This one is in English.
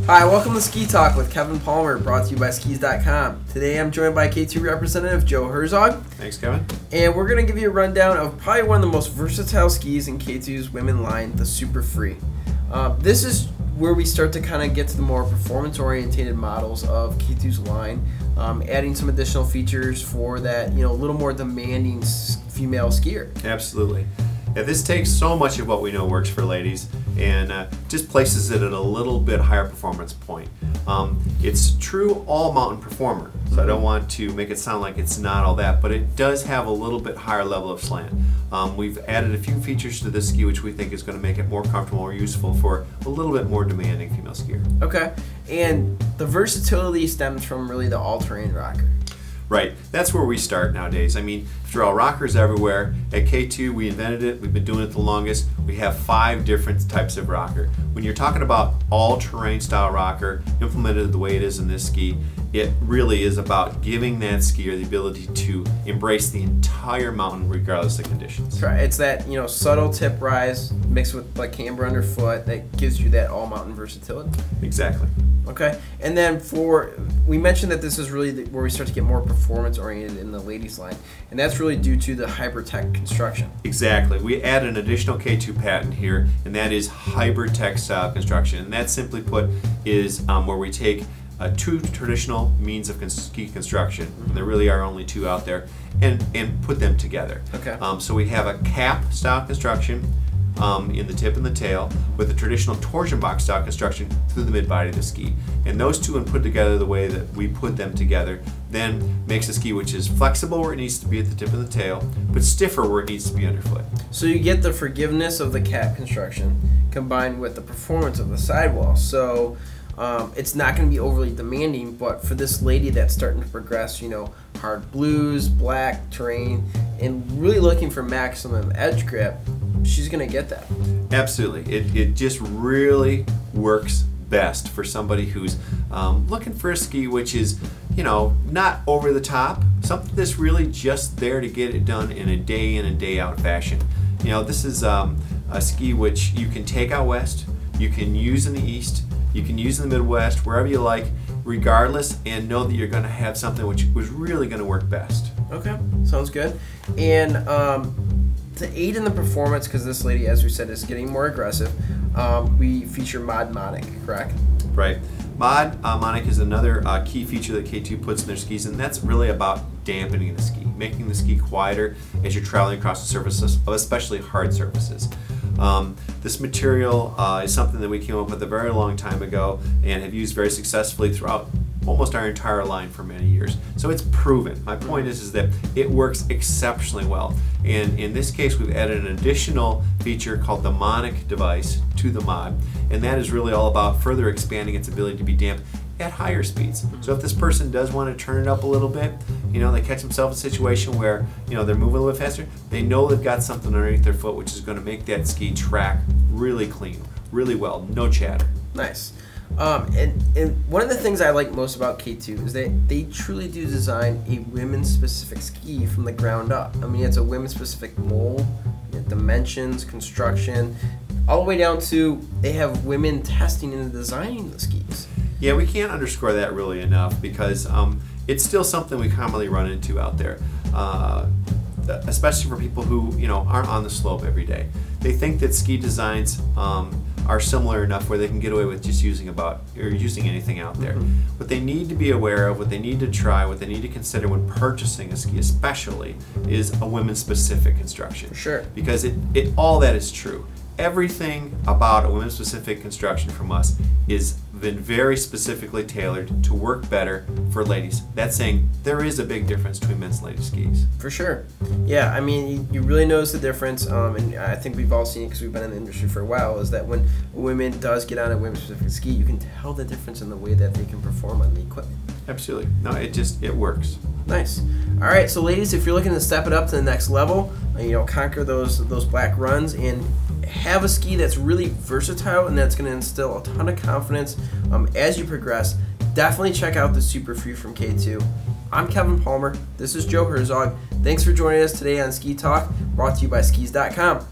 Hi, welcome to Ski Talk with Kevin Palmer, brought to you by skis.com. Today I'm joined by K2 representative Joe Herzog. Thanks, Kevin. And we're going to give you a rundown of probably one of the most versatile skis in K2's women line, the SuperFree. This is where we start to kind of get to the more performance-oriented models of K2's line, adding some additional features for that, a little more demanding female skier. Absolutely. Yeah, this takes so much of what we know works for ladies and just places it at a little bit higher performance point. It's true all-mountain performer, so I don't want to make it sound like it's not all that, but it does have a little bit higher level of slant. We've added a few features to this ski which we think is going to make it more comfortable or useful for a little bit more demanding female skier. Okay, and the versatility stems from really the all-terrain rocker. Right, that's where we start nowadays. I mean, after all, rockers everywhere. At K2, we invented it. We've been doing it the longest. We have 5 different types of rocker. When you're talking about all-terrain style rocker, implemented the way it is in this ski, it really is about giving that skier the ability to embrace the entire mountain regardless of conditions. That's right. It's that subtle tip rise mixed with like camber underfoot that gives you that all-mountain versatility. Exactly. Okay, and then we mentioned that this is really where we start to get more performance oriented in the ladies line, and that's really due to the Hypertech construction. Exactly. We add an additional K2 patent here, and that is Hypertech style construction, and that simply put is where we take 2 traditional means of ski construction, and there really are only 2 out there, and put them together. Okay. So we have a cap style construction in the tip and the tail, with the traditional torsion box style construction through the mid-body of the ski. And those 2, when put together the way that we put them together, then makes a ski which is flexible where it needs to be at the tip and the tail, but stiffer where it needs to be underfoot. So you get the forgiveness of the cap construction combined with the performance of the sidewall. So it's not going to be overly demanding, but for this lady that's starting to progress, hard blues, black terrain, and really looking for maximum edge grip, she's going to get that. Absolutely. It just really works best for somebody who's looking for a ski which is, not over the top, something that's really just there to get it done in a day in and day out fashion. This is a ski which you can take out west, you can use in the east, you can use in the Midwest, wherever you like, regardless, and know that you're going to have something which was really going to work best. Okay, sounds good. And to aid in the performance, because this lady, as we said, is getting more aggressive, we feature Modmonic, correct? Right. Modmonic is another key feature that K2 puts in their skis, and that's really about dampening the ski, making the ski quieter as you're traveling across the surfaces of especially hard surfaces. This material is something that we came up with a very long time ago and have used very successfully throughout almost our entire line for many years. So it's proven. My point is that it works exceptionally well. And in this case, we've added an additional feature called the Monic device to the mod, and that is really all about further expanding its ability to be damp at higher speeds. So if this person does want to turn it up a little bit, they catch themselves in a situation where, they're moving a little bit faster, they know they've got something underneath their foot which is going to make that ski track really clean, really well, no chatter. Nice. And one of the things I like most about K2 is that they truly do design a women's-specific ski from the ground up. I mean, it's a women's-specific mold, dimensions, construction, all the way down to they have women testing and designing the skis. Yeah, we can't underscore that really enough because it's still something we commonly run into out there, especially for people who aren't on the slope every day. They think that ski designs are similar enough where they can get away with just using anything out there. What they need to be aware of, what they need to try, what they need to consider when purchasing a ski especially, is a women's-specific construction. For sure. Because all that is true. Everything about a women's-specific construction from us is been very specifically tailored to work better for ladies. That's saying there is a big difference between men's and ladies skis. For sure. Yeah, I mean, you really notice the difference, and I think we've all seen it because we've been in the industry for a while, is that when a woman does get on a women's-specific ski, you can tell the difference in the way that they can perform on the equipment. Absolutely. No, it works. Nice. All right, so ladies, if you're looking to step it up to the next level, conquer those black runs and have a ski that's really versatile and that's going to instill a ton of confidence as you progress, definitely check out the SuperFree from K2. I'm Kevin Palmer. This is Joe Herzog. Thanks for joining us today on Ski Talk, brought to you by skis.com.